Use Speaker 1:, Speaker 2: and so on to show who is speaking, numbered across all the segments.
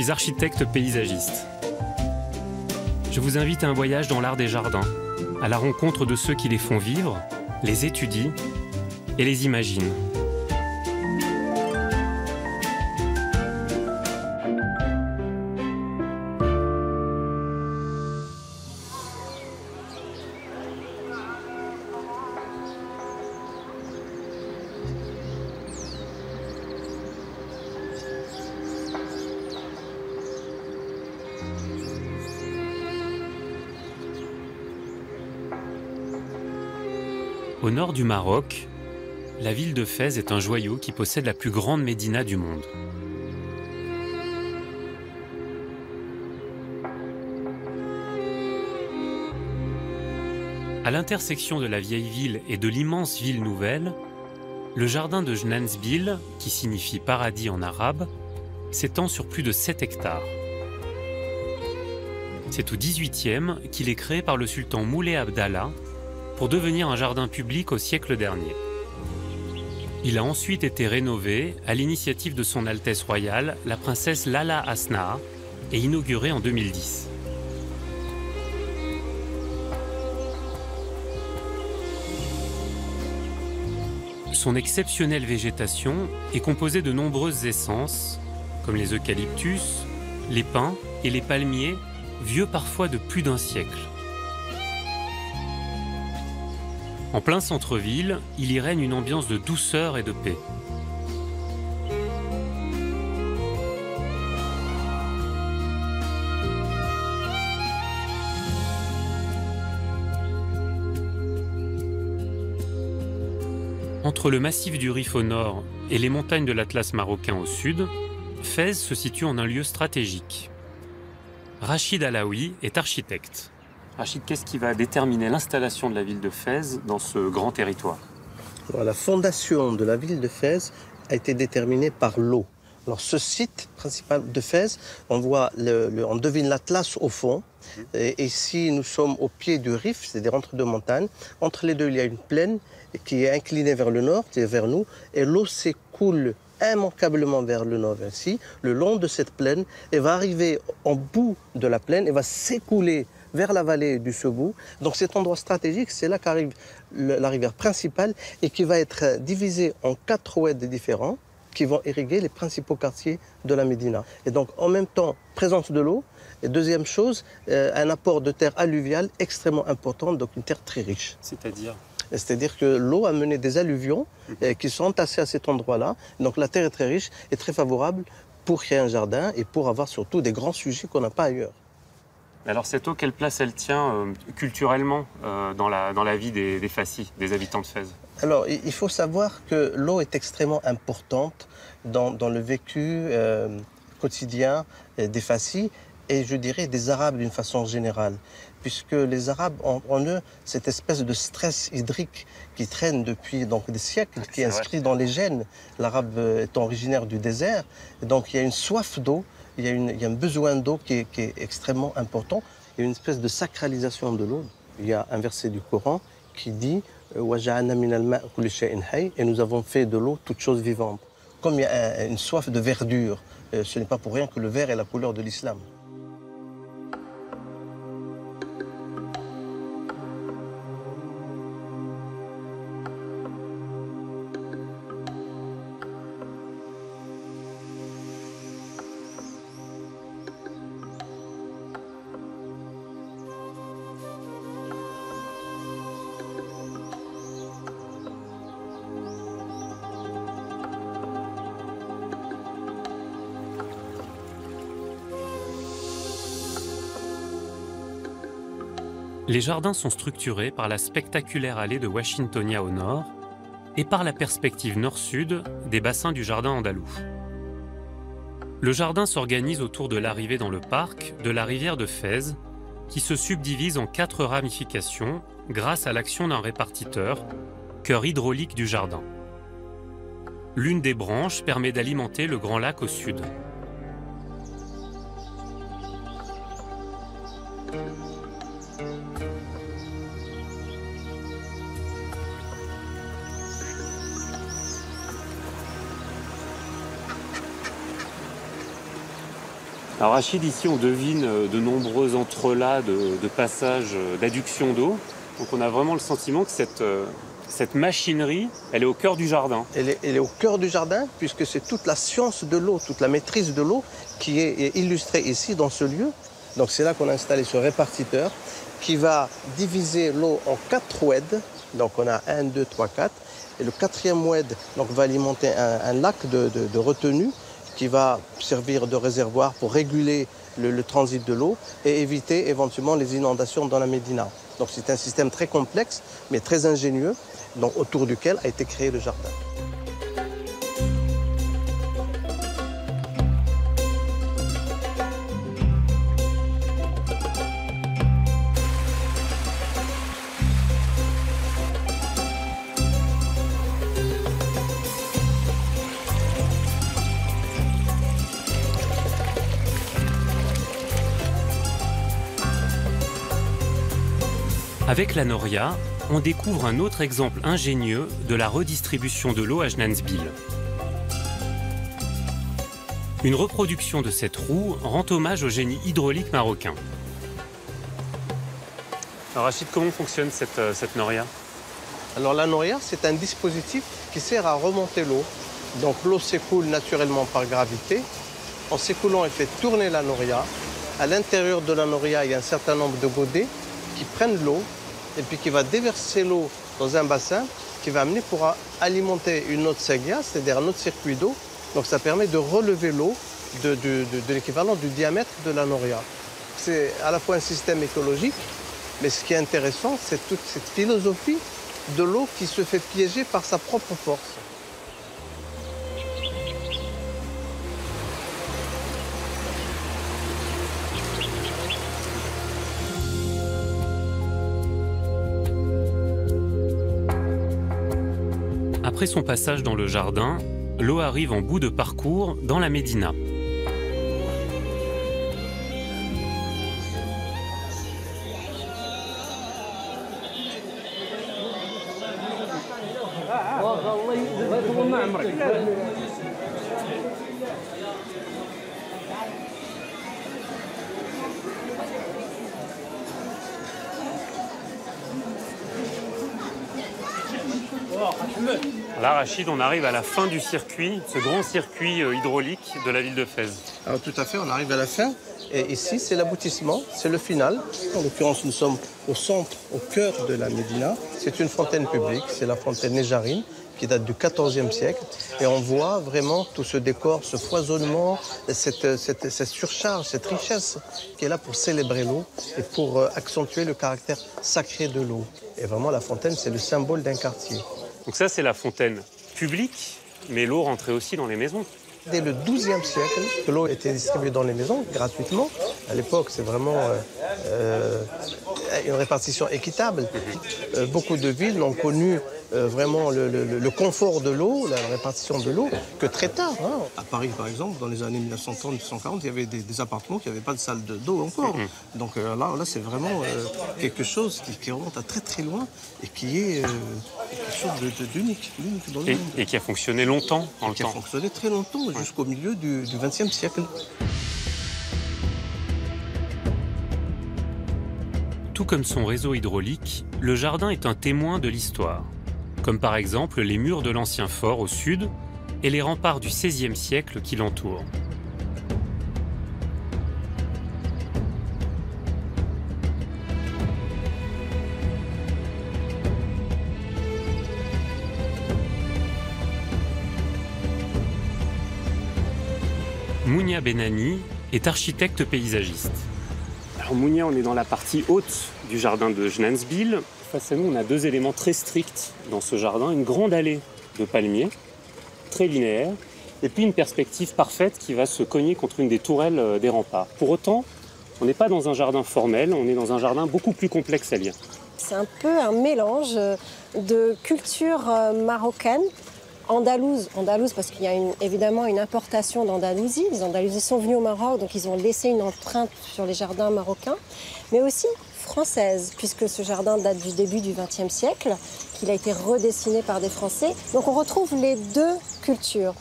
Speaker 1: suis architecte paysagiste. Je vous invite à un voyage dans l'art des jardins, à la rencontre de ceux qui les font vivre, les étudient et les imaginent. Au nord du Maroc, la ville de Fès est un joyau qui possède la plus grande médina du monde. À l'intersection de la vieille ville et de l'immense ville nouvelle, le jardin de Jnanzbil, qui signifie paradis en arabe, s'étend sur plus de 7 hectares. C'est au XVIIIe qu'il est créé par le sultan Moulay Abdallah pour devenir un jardin public au siècle dernier. Il a ensuite été rénové à l'initiative de son Altesse royale, la princesse Lala Hasna'a, et inauguré en 2010. Son exceptionnelle végétation est composée de nombreuses essences, comme les eucalyptus, les pins et les palmiers, vieux parfois de plus d'un siècle. En plein centre-ville, il y règne une ambiance de douceur et de paix. Entre le massif du Rif au nord et les montagnes de l'Atlas marocain au sud, Fès se situe en un lieu stratégique. Rachid Alaoui est architecte. Rachid, qu'est-ce qui va déterminer l'installation de la ville de Fès dans ce grand territoire?
Speaker 2: Alors, la fondation de la ville de Fès a été déterminée par l'eau. Alors, ce site principal de Fès, on devine l'Atlas au fond. Et ici, nous sommes au pied du Rif, c'est-à-dire entre deux montagnes. Entre les deux, il y a une plaine qui est inclinée vers le nord, qui est vers nous. Et l'eau s'écoule immanquablement vers le nord, ainsi, le long de cette plaine, et va arriver en bout de la plaine, et va s'écouler vers la vallée du Sebou. Donc cet endroit stratégique, c'est là qu'arrive la rivière principale et qui va être divisée en 4 oueds différents qui vont irriguer les principaux quartiers de la Médina. Et donc en même temps, présence de l'eau, et deuxième chose, un apport de terre alluviale extrêmement important, donc une terre très riche. C'est-à-dire que l'eau a mené des alluvions qui sont entassées à cet endroit-là. Donc la terre est très riche et très favorable pour créer un jardin et pour avoir surtout des grands sujets qu'on n'a pas ailleurs.
Speaker 1: Alors cette eau, quelle place elle tient culturellement dans la vie des Fassis, des habitants de Fès?
Speaker 2: Alors il faut savoir que l'eau est extrêmement importante dans le vécu quotidien des Fassis et je dirais des Arabes d'une façon générale. Puisque les Arabes ont en eux cette espèce de stress hydrique qui traîne depuis donc, des siècles, qui est inscrit dans les gènes. L'Arabe est originaire du désert, et donc il y a une soif d'eau, il y a un besoin d'eau qui est extrêmement important. Il y a une espèce de sacralisation de l'eau. Il y a un verset du Coran qui dit « Waja'alna minal ma'i kulli shay'in hayy » et nous avons fait de l'eau toute chose vivante. Comme il y a une soif de verdure, ce n'est pas pour rien que le vert est la couleur de l'islam.
Speaker 1: Les jardins sont structurés par la spectaculaire allée de Washingtonia au nord et par la perspective nord-sud des bassins du jardin andalou. Le jardin s'organise autour de l'arrivée dans le parc de la rivière de Fès, qui se subdivise en 4 ramifications grâce à l'action d'un répartiteur, cœur hydraulique du jardin. L'une des branches permet d'alimenter le Grand Lac au sud. Alors Rachid, ici on devine de nombreux entrelacs de passages d'adduction d'eau. Donc on a vraiment le sentiment que cette machinerie, elle est au cœur du jardin.
Speaker 2: Elle est au cœur du jardin, puisque c'est toute la science de l'eau, toute la maîtrise de l'eau qui est illustrée ici, dans ce lieu. Donc c'est là qu'on a installé ce répartiteur qui va diviser l'eau en 4 oueds. Donc on a 1, 2, 3, 4. Et le 4e oued donc, va alimenter un lac de retenue qui va servir de réservoir pour réguler le transit de l'eau et éviter éventuellement les inondations dans la Médina. Donc c'est un système très complexe, mais très ingénieux, donc, autour duquel a été créé le jardin.
Speaker 1: Avec la Noria, on découvre un autre exemple ingénieux de la redistribution de l'eau à Jnanzbil. Une reproduction de cette roue rend hommage au génie hydraulique marocain. Alors Rachid, comment fonctionne cette Noria?
Speaker 2: Alors la Noria, c'est un dispositif qui sert à remonter l'eau. Donc l'eau s'écoule naturellement par gravité. En s'écoulant, elle fait tourner la Noria. À l'intérieur de la Noria, il y a un certain nombre de godets qui prennent l'eau et puis qui va déverser l'eau dans un bassin qui va amener pour alimenter une autre segia, c'est-à-dire un autre circuit d'eau. Donc ça permet de relever l'eau de l'équivalent du diamètre de la Noria. C'est à la fois un système écologique, mais ce qui est intéressant, c'est toute cette philosophie de l'eau qui se fait piéger par sa propre force.
Speaker 1: Après son passage dans le jardin, l'eau arrive en bout de parcours dans la Médina. Là, Rachid, on arrive à la fin du circuit, ce grand circuit hydraulique de la ville de Fès.
Speaker 2: Alors tout à fait, on arrive à la fin. Et ici, c'est l'aboutissement, c'est le final. En l'occurrence, nous sommes au centre, au cœur de la Médina. C'est une fontaine publique, c'est la fontaine Nejarine, qui date du XIVe siècle. Et on voit vraiment tout ce décor, ce foisonnement, cette surcharge, cette richesse qui est là pour célébrer l'eau et pour accentuer le caractère sacré de l'eau. Et vraiment, la fontaine, c'est le symbole d'un quartier.
Speaker 1: Donc ça, c'est la fontaine publique, mais l'eau rentrait aussi dans les maisons.
Speaker 2: Dès le XIIe siècle, l'eau était distribuée dans les maisons gratuitement. À l'époque, c'est vraiment une répartition équitable. Beaucoup de villes n'ont connu vraiment le confort de l'eau, la répartition de l'eau, que très tard. Hein. À Paris, par exemple, dans les années 1930-1940, il y avait des appartements qui n'avaient pas de salle d'eau encore. Donc là c'est vraiment quelque chose qui remonte à très très loin et qui est quelque chose d'unique dans le monde.
Speaker 1: Et qui a fonctionné longtemps dans le temps.
Speaker 2: Qui a fonctionné très longtemps, jusqu'au milieu du XXe siècle.
Speaker 1: Tout comme son réseau hydraulique, le jardin est un témoin de l'histoire. Comme par exemple les murs de l'ancien fort au sud et les remparts du XVIe siècle qui l'entourent. Mounia Benani est architecte paysagiste. Alors Mounia, on est dans la partie haute du jardin de Jnanzbil. Face à nous, on a deux éléments très stricts dans ce jardin. Une grande allée de palmiers, très linéaire, et puis une perspective parfaite qui va se cogner contre une des tourelles des remparts. Pour autant, on n'est pas dans un jardin formel, on est dans un jardin beaucoup plus complexe à lire.
Speaker 3: C'est un peu un mélange de culture marocaine, andalouse parce qu'il y a évidemment une importation d'Andalousie. Les Andalousiens sont venus au Maroc, donc ils ont laissé une empreinte sur les jardins marocains, mais aussi française, puisque ce jardin date du début du XXe siècle, qu'il a été redessiné par des Français. Donc on retrouve les deux cultures.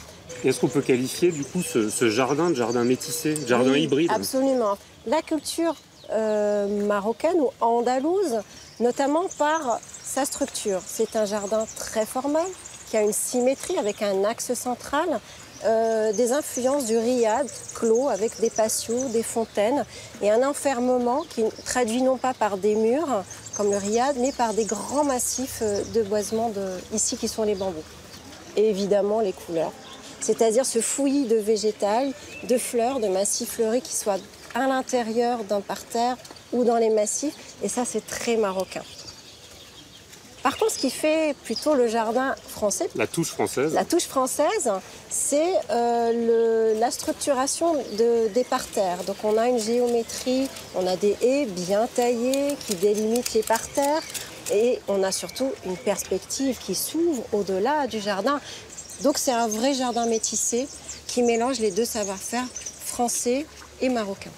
Speaker 1: Et est-ce qu'on peut qualifier du coup ce jardin de jardin métissé, de jardin hybride?
Speaker 3: Absolument. La culture marocaine ou andalouse, notamment par sa structure. C'est un jardin très formel, qui a une symétrie avec un axe central, des influences du riad clos avec des patios, des fontaines et un enfermement qui traduit non pas par des murs comme le riad, mais par des grands massifs de boisement ici qui sont les bambous. Et évidemment les couleurs, c'est-à-dire ce fouillis de végétal, de fleurs, de massifs fleuris qui soient à l'intérieur d'un parterre ou dans les massifs, et ça c'est très marocain. Par contre, ce qui fait plutôt le jardin français,
Speaker 1: la touche française,
Speaker 3: c'est la structuration des parterres. Donc on a une géométrie, on a des haies bien taillées qui délimitent les parterres et on a surtout une perspective qui s'ouvre au-delà du jardin. Donc c'est un vrai jardin métissé qui mélange les deux savoir-faire français et marocains.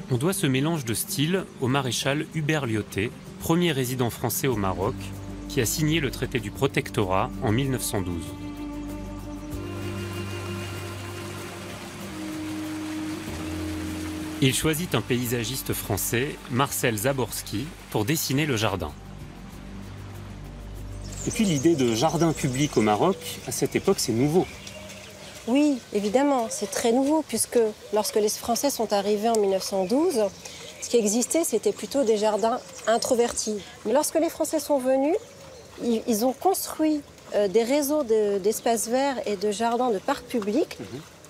Speaker 1: On doit ce mélange de styles au maréchal Hubert Lyautey, premier résident français au Maroc, qui a signé le traité du protectorat en 1912. Il choisit un paysagiste français, Marcel Zaborski, pour dessiner le jardin. Et puis l'idée de jardin public au Maroc, à cette époque, c'est nouveau.
Speaker 3: Oui, évidemment, c'est très nouveau puisque lorsque les Français sont arrivés en 1912, ce qui existait, c'était plutôt des jardins introvertis. Mais lorsque les Français sont venus, ils ont construit des réseaux d'espaces verts et de jardins de parcs publics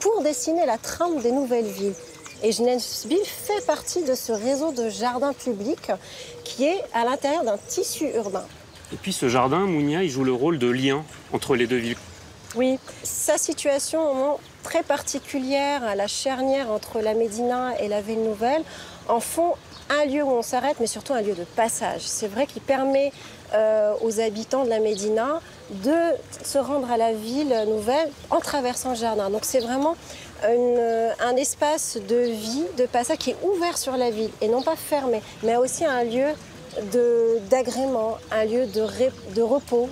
Speaker 3: pour dessiner la trame des nouvelles villes. Et Genesville fait partie de ce réseau de jardins publics qui est à l'intérieur d'un tissu urbain.
Speaker 1: Et puis ce jardin, Mounia, il joue le rôle de lien entre les deux villes.
Speaker 3: Oui, sa situation très particulière à la charnière entre la Médina et la ville nouvelle en font un lieu où on s'arrête, mais surtout un lieu de passage. C'est vrai qu'il permet aux habitants de la Médina de se rendre à la ville nouvelle en traversant le jardin. Donc c'est vraiment un espace de vie, de passage qui est ouvert sur la ville et non pas fermé, mais aussi un lieu d'agrément, un lieu de repos,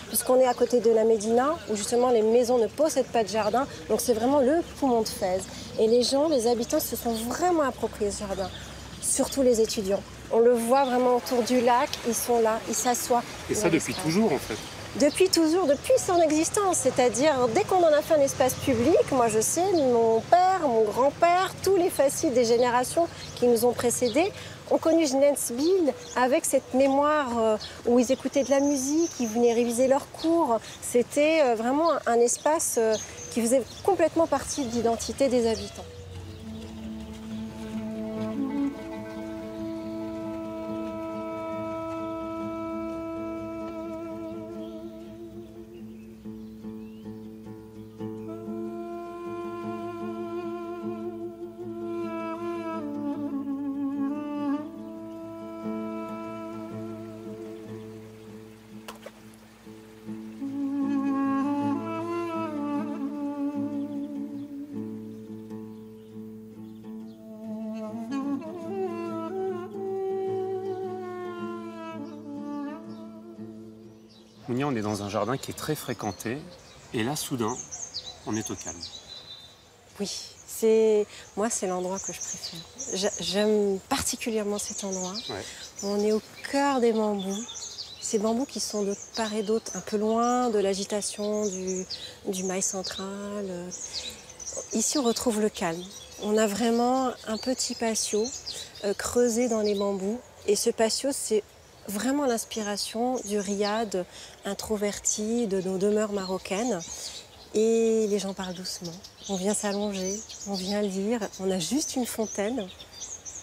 Speaker 3: puisqu'on est à côté de la Médina, où justement les maisons ne possèdent pas de jardin, donc c'est vraiment le poumon de Fès. Et les habitants se sont vraiment appropriés ce jardin, surtout les étudiants. On le voit vraiment autour du lac, ils sont là, ils s'assoient.
Speaker 1: Et ça depuis toujours en fait?
Speaker 3: Depuis toujours, depuis son existence, c'est-à-dire dès qu'on en a fait un espace public, moi je sais, mon père, mon grand-père, tous les faciles des générations qui nous ont précédés ont connu Genesville avec cette mémoire où ils écoutaient de la musique, ils venaient réviser leurs cours. C'était vraiment un espace qui faisait complètement partie de l'identité des habitants.
Speaker 1: Mounia, on est dans un jardin qui est très fréquenté, et là, soudain, on est au calme.
Speaker 3: Oui, moi, c'est l'endroit que je préfère. J'aime particulièrement cet endroit.
Speaker 1: Ouais.
Speaker 3: On est au cœur des bambous. Ces bambous qui sont de part et d'autre, un peu loin de l'agitation du mail central. Ici, on retrouve le calme. On a vraiment un petit patio creusé dans les bambous. Et ce patio, c'est vraiment l'inspiration du riad introverti, de nos demeures marocaines. Et les gens parlent doucement. On vient s'allonger, on vient lire. On a juste une fontaine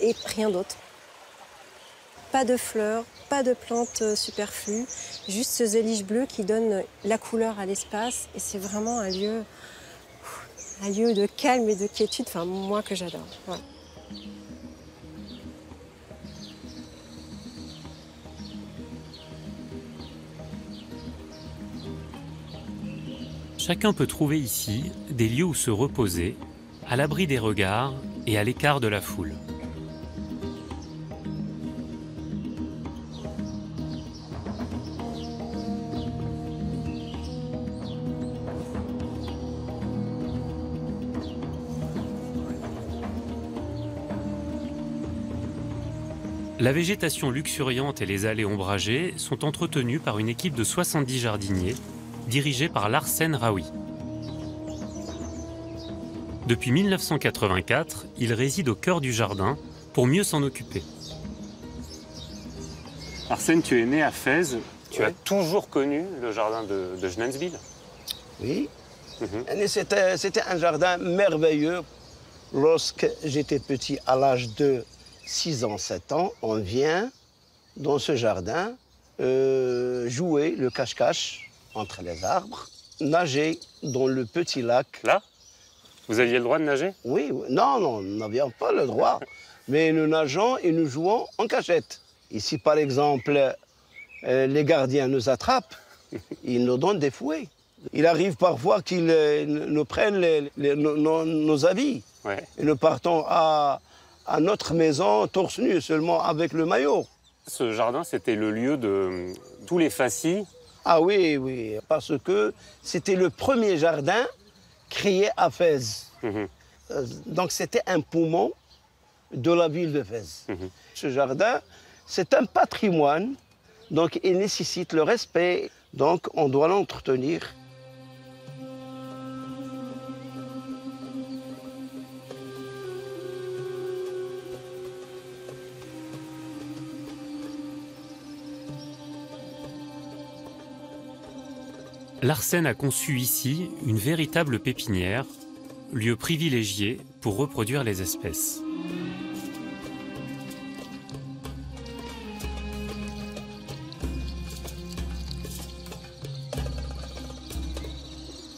Speaker 3: et rien d'autre. Pas de fleurs, pas de plantes superflues, juste ce zélige bleu qui donne la couleur à l'espace. Et c'est vraiment un lieu de calme et de quiétude, enfin moi que j'adore. Ouais.
Speaker 1: Chacun peut trouver ici des lieux où se reposer, à l'abri des regards et à l'écart de la foule. La végétation luxuriante et les allées ombragées sont entretenues par une équipe de 70 jardiniers, dirigée par Larsen Raoui. Depuis 1984, il réside au cœur du jardin pour mieux s'en occuper. Arsène, tu es né à Fès. Tu as toujours connu le jardin de Schnenzwil?
Speaker 4: Oui. C'était un jardin merveilleux. Lorsque j'étais petit, à l'âge de 6 ans, 7 ans, on vient dans ce jardin jouer le cache-cache entre les arbres, nager dans le petit lac.
Speaker 1: Là? Vous aviez le droit de nager?
Speaker 4: Oui, non, nous n'avions pas le droit. Mais nous nageons et nous jouons en cachette. Ici, par exemple, les gardiens nous attrapent, ils nous donnent des fouets. Il arrive parfois qu'ils nous prennent nos habits.
Speaker 1: Ouais.
Speaker 4: Et nous partons à notre maison torse nu, seulement avec le maillot.
Speaker 1: Ce jardin, c'était le lieu de tous les fascis.
Speaker 4: Ah oui, oui, parce que c'était le premier jardin créé à Fès. Donc c'était un poumon de la ville de Fès. Ce jardin, c'est un patrimoine, donc il nécessite le respect, donc on doit l'entretenir.
Speaker 1: Larsen a conçu ici une véritable pépinière, lieu privilégié pour reproduire les espèces.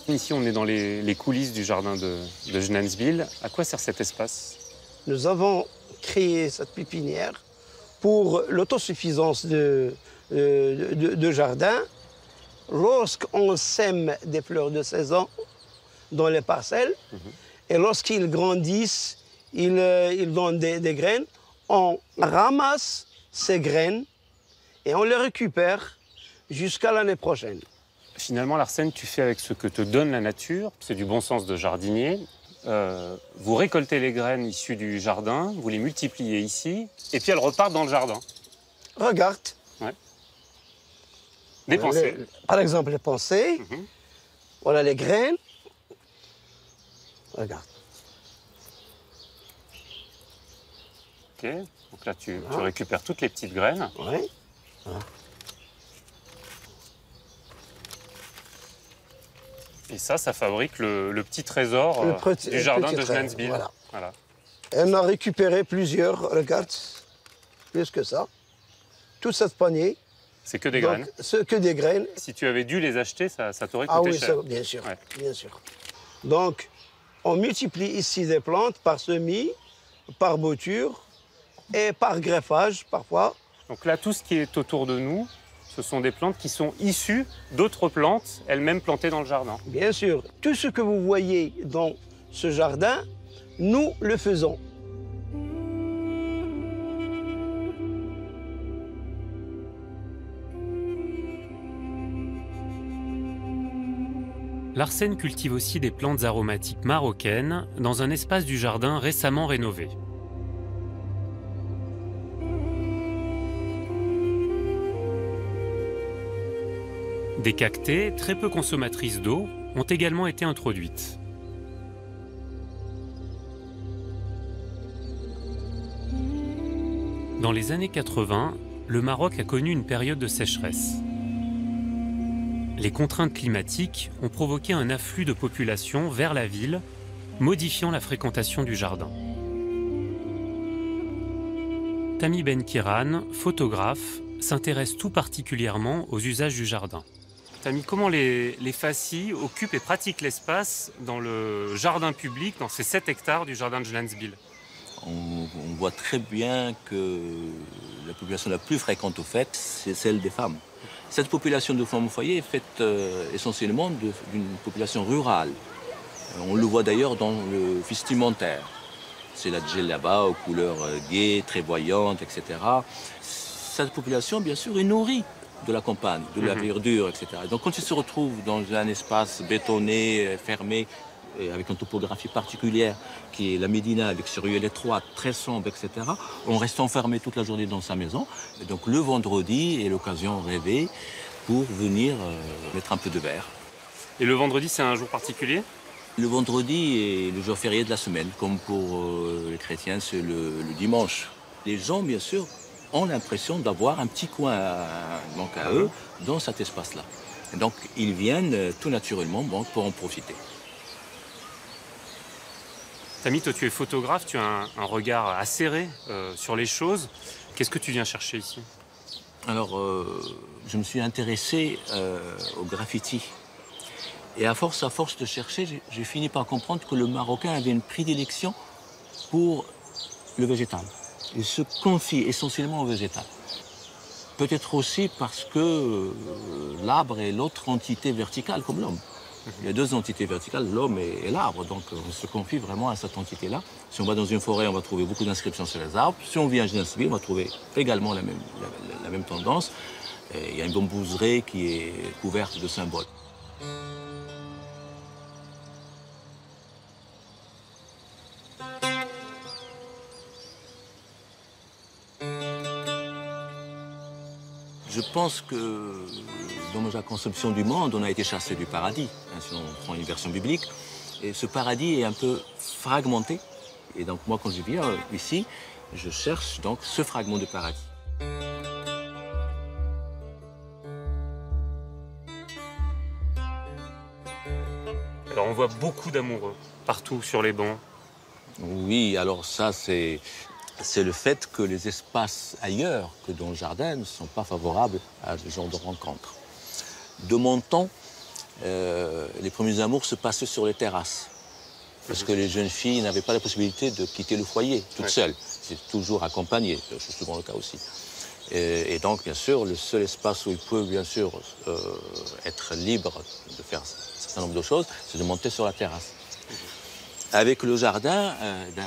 Speaker 1: Ici, on est dans les coulisses du jardin de Schnenzwil. À quoi sert cet espace?
Speaker 4: Nous avons créé cette pépinière pour l'autosuffisance de jardin. Lorsqu'on sème des fleurs de saison dans les parcelles, et lorsqu'ils grandissent, ils donnent des graines, on ramasse ces graines et on les récupère jusqu'à l'année prochaine.
Speaker 1: Finalement, Larsen, tu fais avec ce que te donne la nature, c'est du bon sens de jardinier. Vous récoltez les graines issues du jardin, vous les multipliez ici, et puis elles repartent dans le jardin.
Speaker 4: Regarde.
Speaker 1: Ouais. Des pensées.
Speaker 4: Par exemple, les pensées. Voilà les graines. Regarde.
Speaker 1: Ok, donc là tu récupères toutes les petites graines.
Speaker 4: Oui. Voilà.
Speaker 1: Et ça fabrique le petit trésor du jardin de Schnenzwil. Voilà.
Speaker 4: On a récupéré plusieurs, regarde, plus que ça. Toute cette panier.
Speaker 1: C'est que des graines.
Speaker 4: C'est que des graines.
Speaker 1: Si tu avais dû les acheter, ça t'aurait coûté cher.
Speaker 4: Ah oui, bien sûr,
Speaker 1: Ouais.
Speaker 4: bien sûr. Donc, on multiplie ici des plantes par semis, par bouture et par greffage parfois.
Speaker 1: Donc là, tout ce qui est autour de nous, ce sont des plantes qui sont issues d'autres plantes, elles-mêmes plantées dans le jardin.
Speaker 4: Bien sûr, tout ce que vous voyez dans ce jardin, nous le faisons.
Speaker 1: Larsen cultive aussi des plantes aromatiques marocaines dans un espace du jardin récemment rénové. Des cactées, très peu consommatrices d'eau, ont également été introduites. Dans les années 80, le Maroc a connu une période de sécheresse. Les contraintes climatiques ont provoqué un afflux de population vers la ville, modifiant la fréquentation du jardin. Tami Benkiran, photographe, s'intéresse tout particulièrement aux usages du jardin. Tami, comment les fascis occupent et pratiquent l'espace dans le jardin public, dans ces 7 hectares du jardin de Schnenzwil?
Speaker 5: On voit très bien que la population la plus fréquente au fait, c'est celle des femmes. Cette population de femmes au foyer est faite essentiellement d'une population rurale. On le voit d'ailleurs dans le vestimentaire. C'est la djellaba aux couleurs gaies, très voyantes, etc. Cette population, bien sûr, est nourrie de la campagne, de la verdure, etc. Donc quand ils se retrouvent dans un espace bétonné, fermé, et avec une topographie particulière, qui est la Médina, avec ses ruelles étroites, très sombres, etc., on reste enfermé toute la journée dans sa maison. Et donc le vendredi est l'occasion rêvée pour venir mettre un peu de verre.
Speaker 1: Et le vendredi, c'est un jour particulier?
Speaker 5: Le vendredi est le jour férié de la semaine, comme pour les chrétiens, c'est le dimanche. Les gens, bien sûr, ont l'impression d'avoir un petit coin à eux dans cet espace-là. Et donc, ils viennent tout naturellement pour en profiter.
Speaker 1: Samy, toi, tu es photographe, tu as un regard acéré sur les choses. Qu'est-ce que tu viens chercher ici?
Speaker 5: Alors, je me suis intéressé au graffiti. Et à force de chercher, j'ai fini par comprendre que le Marocain avait une prédilection pour le végétal. Il se confie essentiellement au végétal. Peut-être aussi parce que l'arbre est l'autre entité verticale comme l'homme. Il y a deux entités verticales, l'homme et l'arbre. Donc on se confie vraiment à cette entité-là. Si on va dans une forêt, on va trouver beaucoup d'inscriptions sur les arbres. Si on vient à Genesville, on va trouver également la même tendance. Et il y a une bambouseraie qui est couverte de symboles. Je pense que dans la conception du monde, on a été chassé du paradis, si on prend une version biblique. Et ce paradis est un peu fragmenté. Et donc moi, quand je viens ici, je cherche donc ce fragment de paradis.
Speaker 1: Alors on voit beaucoup d'amoureux partout sur les bancs.
Speaker 5: Oui, alors ça, c'est le fait que les espaces ailleurs que dans le jardin ne sont pas favorables à ce genre de rencontres. De mon temps, les premiers amours se passaient sur les terrasses. Parce que les jeunes filles n'avaient pas la possibilité de quitter le foyer toutes seules. C'est toujours accompagné, c'est souvent le cas aussi. Et donc, bien sûr, le seul espace où il peut, bien sûr, être libre de faire un certain nombre de choses, c'est de monter sur la terrasse. Avec le jardin,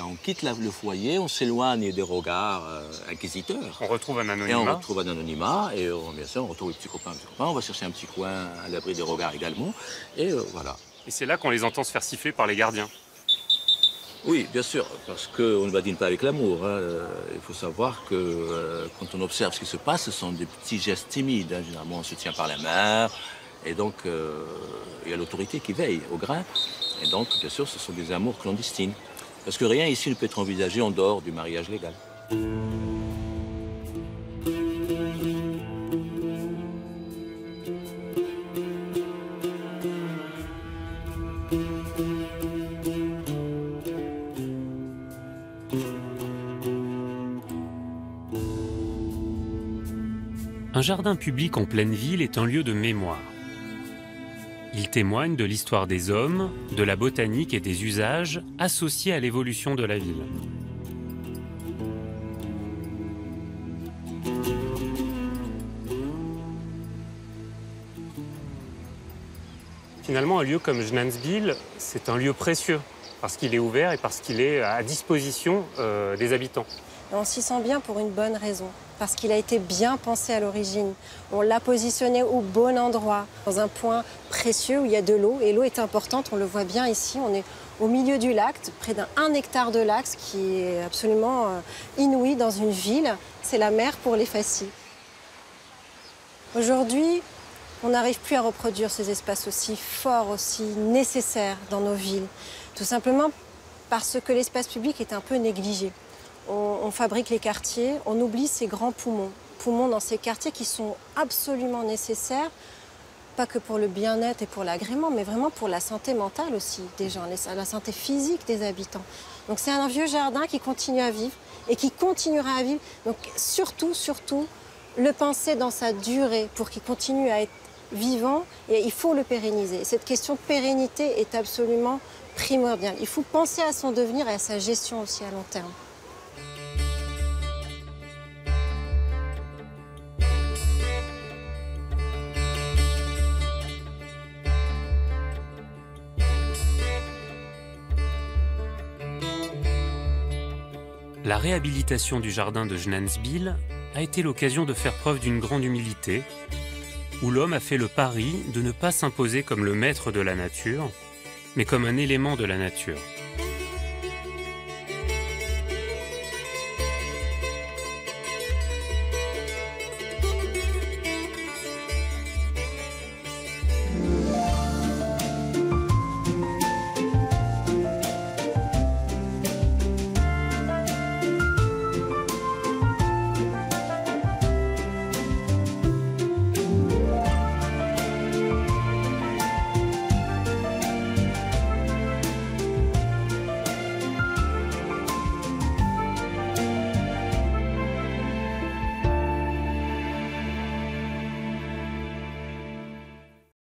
Speaker 5: on quitte le foyer, on s'éloigne des regards inquisiteurs.
Speaker 1: On retrouve un anonymat.
Speaker 5: Et on retrouve un anonymat, et bien sûr, on retrouve les petits copains, On va chercher un petit coin à l'abri des regards également, et voilà.
Speaker 1: Et c'est là qu'on les entend se faire siffler par les gardiens.
Speaker 5: Oui, bien sûr, parce qu'on ne badine pas avec l'amour. Il faut savoir que quand on observe ce qui se passe, ce sont des petits gestes timides. Généralement, on se tient par la main, et donc il y a l'autorité qui veille au grain. Et donc, bien sûr, ce sont des amours clandestines. Parce que rien ici ne peut être envisagé en dehors du mariage légal.
Speaker 1: Un jardin public en pleine ville est un lieu de mémoire. Il témoigne de l'histoire des hommes, de la botanique et des usages associés à l'évolution de la ville. Finalement, un lieu comme Genesville, c'est un lieu précieux, parce qu'il est ouvert et parce qu'il est à disposition des habitants.
Speaker 3: On s'y sent bien pour une bonne raison, parce qu'il a été bien pensé à l'origine. On l'a positionné au bon endroit, dans un point précieux où il y a de l'eau. Et l'eau est importante, on le voit bien ici. On est au milieu du lac, près d'1 hectare de lac, ce qui est absolument inouï dans une ville. C'est la mer pour les facies. Aujourd'hui, on n'arrive plus à reproduire ces espaces aussi forts, aussi nécessaires dans nos villes. Tout simplement parce que l'espace public est un peu négligé. On fabrique les quartiers, on oublie ces grands poumons dans ces quartiers qui sont absolument nécessaires, pas que pour le bien-être et pour l'agrément, mais vraiment pour la santé mentale aussi des gens, la santé physique des habitants. Donc c'est un vieux jardin qui continue à vivre et qui continuera à vivre. Donc surtout, le penser dans sa durée pour qu'il continue à être vivant, et il faut le pérenniser. Cette question de pérennité est absolument primordiale. Il faut penser à son devenir et à sa gestion aussi à long terme.
Speaker 1: La réhabilitation du jardin de Genesville a été l'occasion de faire preuve d'une grande humilité, où l'homme a fait le pari de ne pas s'imposer comme le maître de la nature, mais comme un élément de la nature.